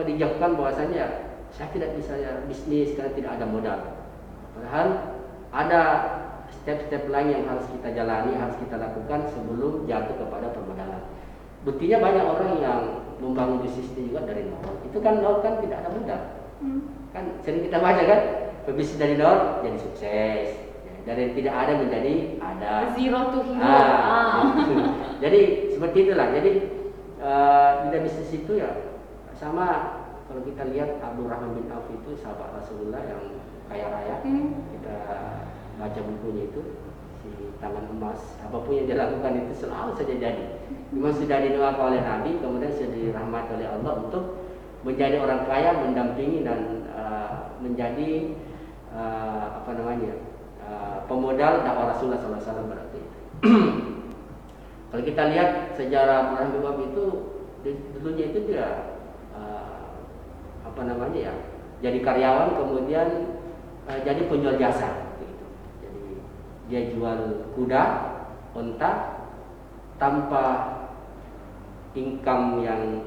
dijauhkan bahwasanya saya tidak bisa bisnis karena tidak ada modal. Padahal ada step-step lain yang harus kita jalani, harus kita lakukan sebelum jatuh kepada permodalan. Buktinya banyak orang yang membangun bisnis juga dari nol. Itu kan nol kan tidak ada modal. Kan sering kita baca kan, pebisnis dari nol jadi sukses. Dari tidak ada menjadi ada. Zero to hero. Jadi seperti itulah. Jadi di bisnis itu ya sama. Kalau kita lihat Abdurrahman bin Auf itu sahabat Rasulullah yang kaya raya. Kita baca bukunya itu, si tangan emas, apapun yang dia lakukan itu selalu saja jadi. Memang sudah didoakan oleh Nabi, kemudian sudah dirahmati oleh Allah untuk menjadi orang kaya, mendampingi dan menjadi pemodal dakwah Rasulullah SAW berarti itu. Kalau kita lihat sejarah Abdurrahman bin Auf itu dulunya itu dia jadi karyawan, kemudian jadi penjual jasa. Dia jual kuda, unta, tanpa income yang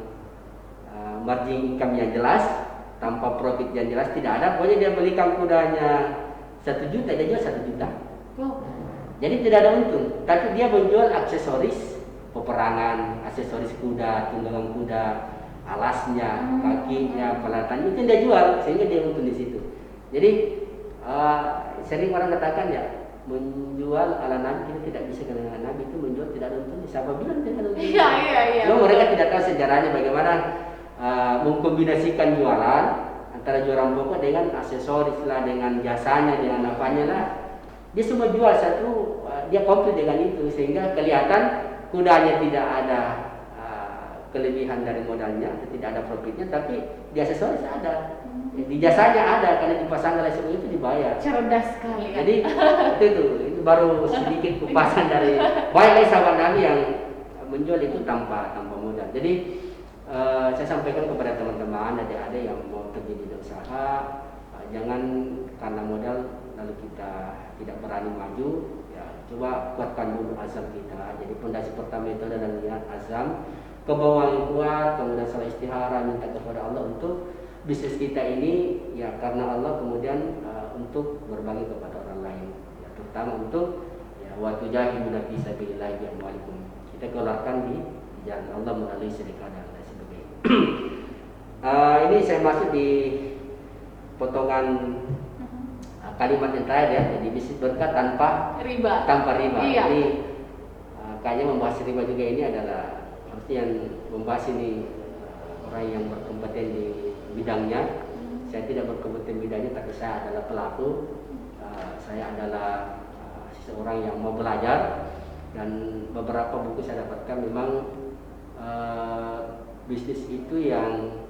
margin income yang jelas, tanpa profit yang jelas, tidak ada. Pokoknya dia belikan kudanya 1 juta, dia jual 1 juta. Jadi tidak ada untung. Tapi dia menjual aksesoris peperangan, aksesoris kuda, tunggangan kuda, alasnya, kakinya, peralatannya itu dia jual, sehingga dia untung di situ. Jadi sering orang katakan ya, menjual ala Nabi kita tidak bisa, karena Nabi itu menjual tidak ada untung. Siapa bilang tidak ada untung? Iya. Mereka tidak tahu sejarahnya bagaimana mengkombinasikan jualan antara jualan pokok dengan aksesoris lah, dengan jasanya, dengan apanya lah. Dia semua jual satu, dia komplit dengan itu, sehingga kelihatan kudanya tidak ada kelebihan dari modalnya, tidak ada profitnya, tapi di aksesoris ada. Di jasanya ada, karena dipasang oleh semua itu dibayar. Cerdas sekali. Jadi itu baru sedikit kupasan dari banyak sahabat Nabi yang menjual itu tanpa modal. Jadi saya sampaikan kepada teman-teman adik-adik yang mau terjun di usaha, jangan karena modal lalu kita tidak berani maju. Ya, coba kuatkan dulu azam kita. Jadi pondasi pertama itu adalah niat, azam, kebawaan yang kuat, kemudian salah istihara, minta kepada Allah untuk bisnis kita ini ya karena Allah, kemudian untuk berbagi kepada orang lain ya, terutama untuk ya waktu jahiluna fi sabilillah bi amwalikum, kita keluarkan di jalan Allah melalui sedekah dan lain sebagainya. Ini saya masuk di potongan kalimat yang terakhir ya, jadi bisnis berkah tanpa riba. Iya. Jadi kayaknya membahas riba juga ini adalah arti yang membahas ini orang yang berkompeten di bidangnya. Saya tidak berkompeten bidangnya, tapi saya adalah pelaku. Saya adalah seseorang yang mau belajar, dan beberapa buku saya dapatkan memang bisnis itu yang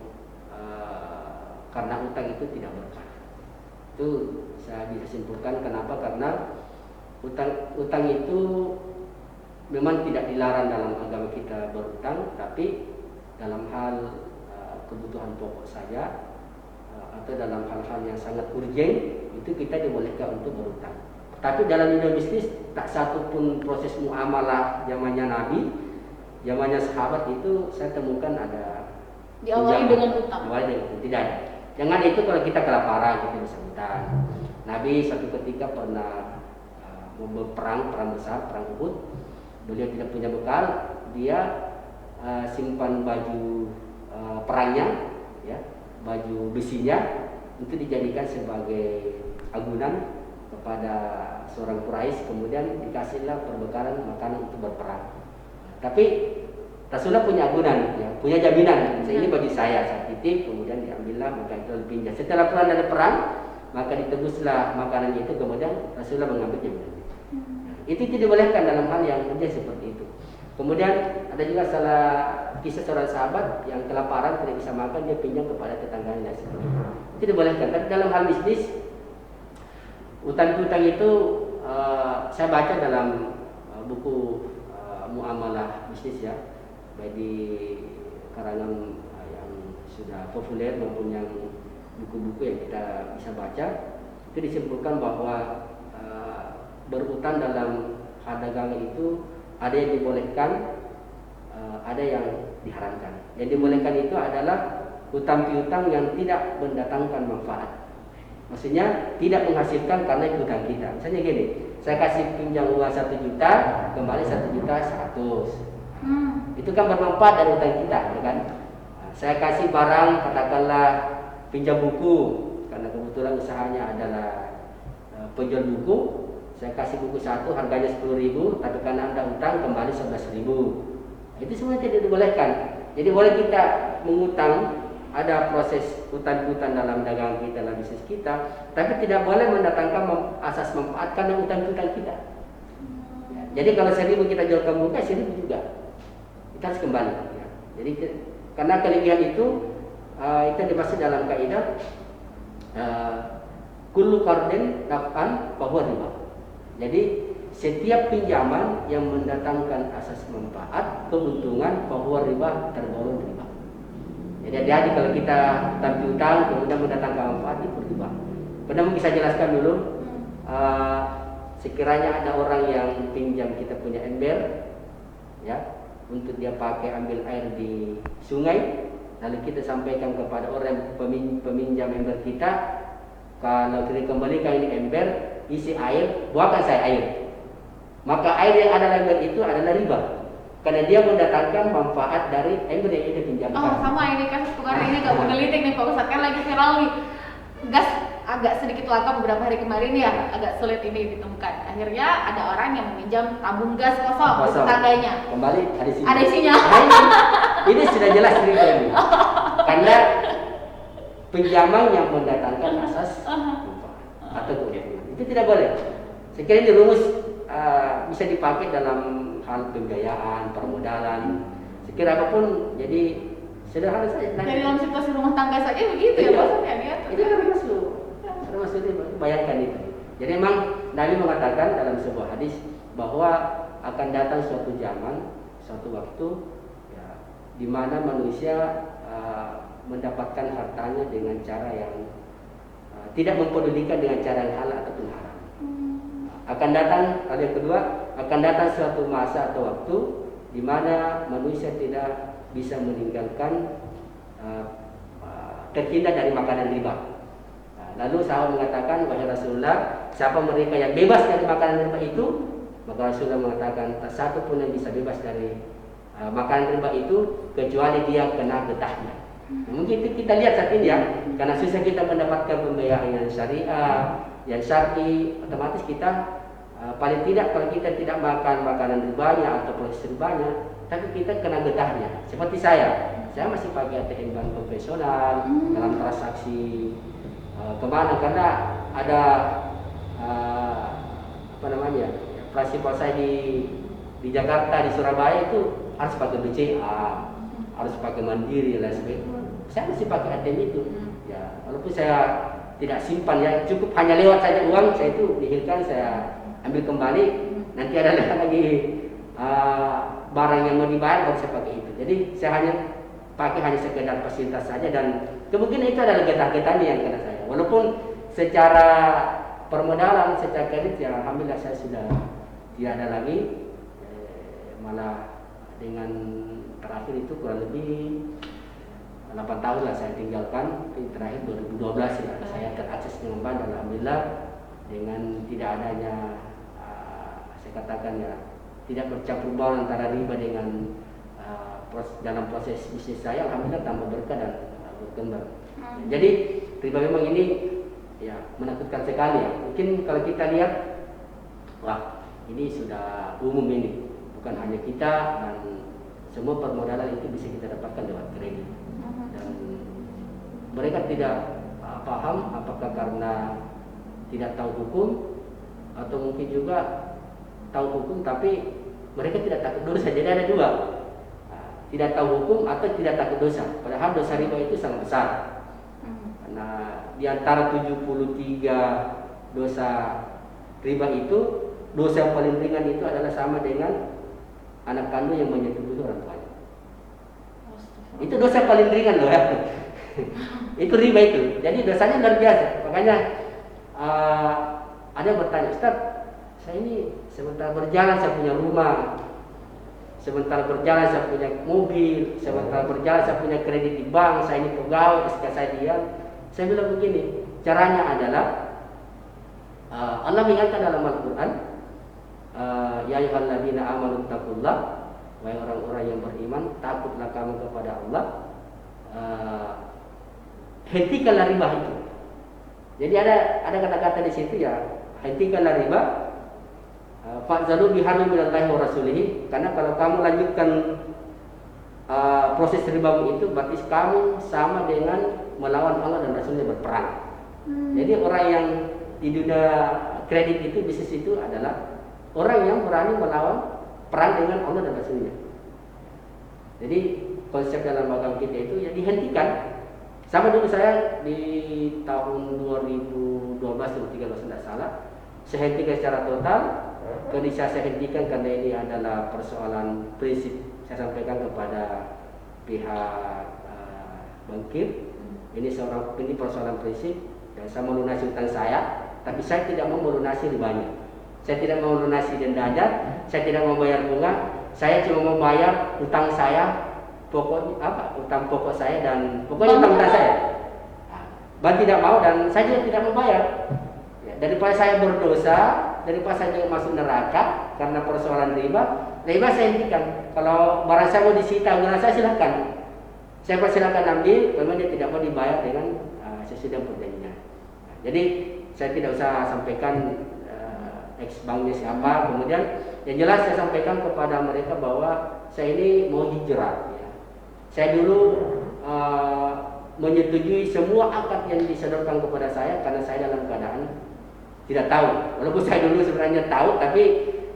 karena utang itu tidak berkah. Itu saya bisa simpulkan kenapa, karena utang itu memang tidak dilarang dalam agama kita berutang, tapi dalam hal kebutuhan pokok saja atau dalam hal-hal yang sangat urgen itu kita dibolehkan untuk berutang. Tapi dalam dunia bisnis tak satu pun proses muamalah zamannya Nabi, zamannya sahabat itu saya temukan ada diawali dengan utang. Diawali dengan utang, tidak ada. Jangan itu kalau kita kelaparan kita bisa utang. Nabi suatu ketika pernah perang besar, perang Uhud. Beliau tidak punya bekal, dia simpan baju perangnya, ya, baju besinya itu dijadikan sebagai agunan kepada seorang Quraisy, kemudian dikasihlah perbekalan makanan untuk berperang. Tapi Rasulullah punya agunan, ya, punya jaminan. Ini bagi saya titip, kemudian diambillah, maka itu dipinjam. Setelah pulang dari perang, maka ditebuslah makanan itu, kemudian Rasulullah mengambil jaminan. Itu tidak dibolehkan dalam hal yang urgen seperti itu. Kemudian ada juga salah kisah seorang sahabat yang kelaparan tidak bisa makan, dia pinjam kepada tetangganya seperti itu. Itu dibolehkan. Tapi dalam hal bisnis, utang-utang itu saya baca dalam buku muamalah bisnis, ya, baik di karangan yang sudah populer maupun yang buku-buku yang kita bisa baca. Itu disimpulkan bahwa berutang dalam hal dagangan itu ada yang dibolehkan, ada yang diharamkan. Yang dibolehkan itu adalah hutang piutang yang tidak mendatangkan manfaat. Maksudnya tidak menghasilkan karena itu hutang kita. Misalnya gini, saya kasih pinjam uang 1 juta, kembali 1 juta 100. Itu kan bermanfaat dari hutang kita, ya kan? Saya kasih barang, katakanlah pinjam buku, karena kebetulan usahanya adalah penjual buku. Saya kasih buku 1 harganya 10.000, tapi karena Anda utang kembali 11.000. Itu semua tidak dibolehkan. Jadi boleh kita mengutang, ada proses utang-utang dalam dagangan kita, dalam bisnis kita, tapi tidak boleh mendatangkan asas manfaat karena utang-utang kita. Ya, jadi kalau 1.000 kita jual ke muka, 1.000 juga kita harus kembali. Ya. Jadi karena kelebihan itu dimaksud dalam kaidah kullu qardin naf'an fa huwa riba. Jadi setiap pinjaman yang mendatangkan asas manfaat, keuntungan, bahwa riba tergolong riba. Jadi hati-hati kalau kita utang kemudian mendatangkan manfaat, itu riba. Pernah mungkin saya jelaskan dulu, sekiranya ada orang yang pinjam kita punya ember, ya, untuk dia pakai ambil air di sungai, lalu kita sampaikan kepada orang peminjam ember kita, kalau kita kembalikan ini ember, isi air, buahkan saya air. Maka air yang ada dalam ember itu adalah riba, karena dia mendatangkan manfaat dari ember yang dia pinjamkan. Oh, sama ini kan kemarin ini gak menggelitik nih Pak Ustadz, kan lagi viral nih. Gas agak sedikit langka beberapa hari kemarin ya, agak sulit ini ditemukan. Akhirnya ada orang yang meminjam tabung gas kosong di tetangganya. Kembali ada isinya. Ada isinya. Ini sudah jelas riba ini. Karena pinjaman yang mendatangkan asas atau keuntungan itu tidak boleh. Sekiranya ini rumus bisa dipakai dalam hal pembiayaan, permodalan, sekira apapun. Jadi sederhana saja. Dari dalam situasi rumah tangga saja begitu ya Pak Ustadz ya. Itu termasuk bayangkan itu. Jadi memang Nabi mengatakan dalam sebuah hadis bahwa akan datang suatu zaman, suatu waktu, ya, di mana manusia mendapatkan hartanya dengan cara yang tidak mempedulikan dengan cara yang halal ataupun haram. Akan datang, hal yang kedua, akan datang suatu masa atau waktu di mana manusia tidak bisa meninggalkan terhindar dari makanan riba. Lalu sahabat mengatakan, wahai Rasulullah, siapa mereka yang bebas dari makanan riba itu? Maka Rasulullah mengatakan, tak satu pun yang bisa bebas dari makanan riba itu kecuali dia kena getahnya. Nah, mungkin itu kita lihat saat ini ya, karena susah kita mendapatkan pembayaran yang syariah, yang syar'i, otomatis kita paling tidak kalau kita tidak makan makanan ribanya atau proses ribanya, tapi kita kena getahnya. Seperti saya masih pakai ATM bank konvensional dalam transaksi kemana, karena ada prinsipal saya di Jakarta, di Surabaya itu harus pakai BCA, harus pakai Mandiri dan sebagainya. Saya masih pakai ATM itu. Ya, walaupun saya tidak simpan ya, cukup hanya lewat saja uang, saya itu dihilangkan, saya ambil kembali, nanti ada lagi barang yang mau dibayar baru saya pakai itu. Jadi saya hanya sekedar fasilitas saja, dan kemungkinan itu adalah getah-getahnya yang kena saya. Walaupun secara permodalan, secara kredit ya alhamdulillah saya sudah tidak ada lagi, malah dengan terakhir itu kurang lebih 8 tahun lah saya tinggalkan. Terakhir 2012 ya saya terakses dengan bank, dan alhamdulillah dengan tidak adanya saya katakan ya tidak bercampur baur antara riba dengan dalam proses bisnis saya, alhamdulillah tambah berkah dan berkembang. Jadi riba memang ini ya menakutkan sekali ya. Mungkin kalau kita lihat, wah ini sudah umum ini, bukan hanya kita, dan semua permodalan itu bisa kita dapatkan lewat kredit. Dan mereka tidak paham apakah karena tidak tahu hukum, atau mungkin juga tahu hukum tapi mereka tidak takut dosa. Jadi ada dua, tidak tahu hukum atau tidak takut dosa. Padahal dosa riba itu sangat besar. Karena di antara 73 dosa riba itu, dosa yang paling ringan itu adalah sama dengan anak kandung yang menyetubuhi orang tuanya. Itu dosa paling ringan loh ya. Itu riba itu. Jadi dosanya luar biasa. Makanya ada yang bertanya, Ustaz, saya ini sebentar berjalan saya punya rumah, sebentar berjalan saya punya mobil, sebentar berjalan saya punya kredit di bank, saya ini pegawai, SK saya diam. Saya bilang begini, caranya adalah Allah mengingatkan dalam Al-Quran, ya ayyuhalladzina amanu taqullah, wahai orang-orang yang beriman, takutlah kamu kepada Allah, hentikanlah riba itu. Jadi ada kata-kata di situ ya, hentikanlah riba, fa'zalu biharbi minallahi wa rasulihi, karena kalau kamu lanjutkan proses ribamu itu berarti kamu sama dengan melawan Allah dan Rasulnya berperang. Jadi orang yang di dunia kredit itu, bisnis itu adalah orang yang berani melawan perang dengan Allah dan Rasulnya. Jadi konsep dalam agama kita itu ya dihentikan. Sama dulu saya di tahun 2012 atau 2013 tidak salah, saya hentikan secara total. Kondisi saya hentikan karena ini adalah persoalan prinsip. Saya sampaikan kepada pihak bankir, ini persoalan prinsip, dan saya melunasi utang saya, tapi saya tidak mau melunasi ribanya. Saya tidak mau melunasi dendanya, saya tidak mau bayar bunga, saya cuma mau bayar utang saya, utang pokok saya, dan pokoknya utang saya. Bank tidak mau dan saya juga tidak mau bayar. Ya, daripada saya berdosa, daripada saya juga masuk neraka karena persoalan riba saya hentikan. Kalau barang saya mau disita, barang saya silakan. Saya persilakan ambil, memang dia tidak mau dibayar dengan sesudah perjanjian. Jadi saya tidak usah sampaikan ex banknya siapa. Kemudian yang jelas saya sampaikan kepada mereka bahwa saya ini mau hijrah. Ya. Saya dulu menyetujui semua akad yang disodorkan kepada saya karena saya dalam keadaan tidak tahu. Walaupun saya dulu sebenarnya tahu, tapi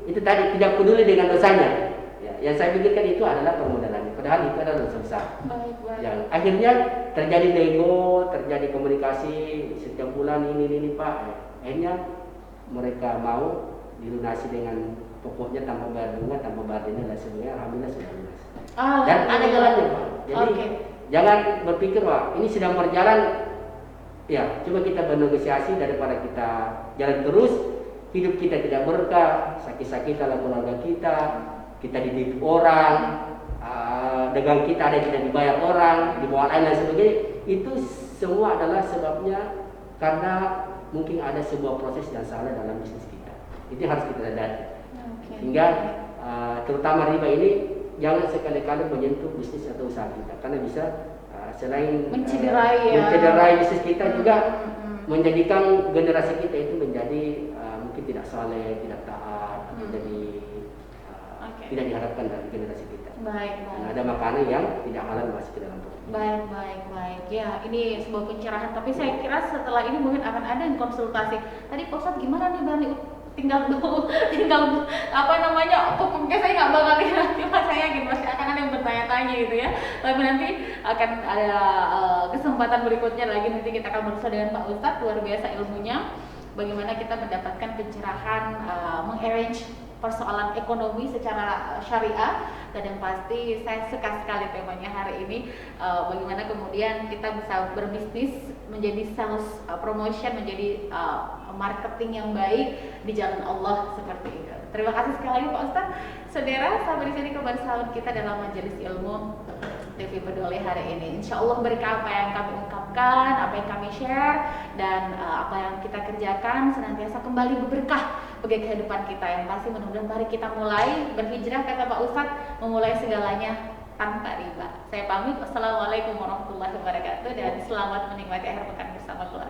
itu tadi tidak peduli dengan dosanya. Ya, yang saya pikirkan itu adalah permodalannya. Padahal itu adalah dosa besar. Yang akhirnya terjadi nego, terjadi komunikasi setiap bulan ini Pak. Akhirnya mereka mau dilunasi dengan pokoknya tanpa bayar bunga, tanpa bayar denda dan sebagainya. Alhamdulillah sudah lunas. Dan ada jalannya Pak. Jadi jangan berpikir wah ini sedang berjalan. Ya, coba kita bernegosiasi daripada kita jalan terus, hidup kita tidak berkah, sakit-sakitan keluarga kita dididik orang, dagang kita ada yang tidak dibayar orang, dibawa lain dan sebagainya. Itu semua adalah sebabnya karena mungkin ada sebuah proses yang salah dalam bisnis kita. Itu harus kita sadari. Sehingga terutama riba ini jangan sekali-kali menyentuh bisnis atau usaha kita, karena bisa selain mencederai bisnis kita juga menjadikan generasi kita itu menjadi mungkin tidak saleh, tidak taat, atau jadi tidak diharapkan dari generasi kita. Baik. Dan ada makanan yang tidak halal masuk ke dalam perut. Baik. Ya, ini sebuah pencerahan. Tapi saya kira setelah ini mungkin akan ada yang konsultasi. Tadi Pak Ustadz gimana nih Bani? Tinggal apa namanya? Pokoknya saya nggak bakal nanti saya yakin pasti akan ada yang bertanya-tanya gitu ya. Tapi nanti akan ada kesempatan berikutnya lagi, nanti kita akan bersama dengan Pak Ustadz, luar biasa ilmunya. Bagaimana kita mendapatkan pencerahan, mengarrange persoalan ekonomi secara syariah. Dan yang pasti saya suka sekali temanya hari ini, bagaimana kemudian kita bisa berbisnis, menjadi sales promotion, menjadi marketing yang baik di jalan Allah seperti itu. Terima kasih sekali lagi Pak Ustadz. Saudara, sampai di sini kebersamaan kita dalam majelis ilmu TV Peduli hari ini. Insya Allah berkah apa yang kami ungkapkan, apa yang kami share, dan apa yang kita kerjakan senantiasa kembali berberkah bagi kehidupan kita. Yang pasti mudah-mudahan mari kita mulai berhijrah, kata Pak Ustadz, memulai segalanya tanpa riba. Saya pamit. Wassalamualaikum warahmatullahi wabarakatuh dan selamat menikmati akhir pekan bersama keluarga.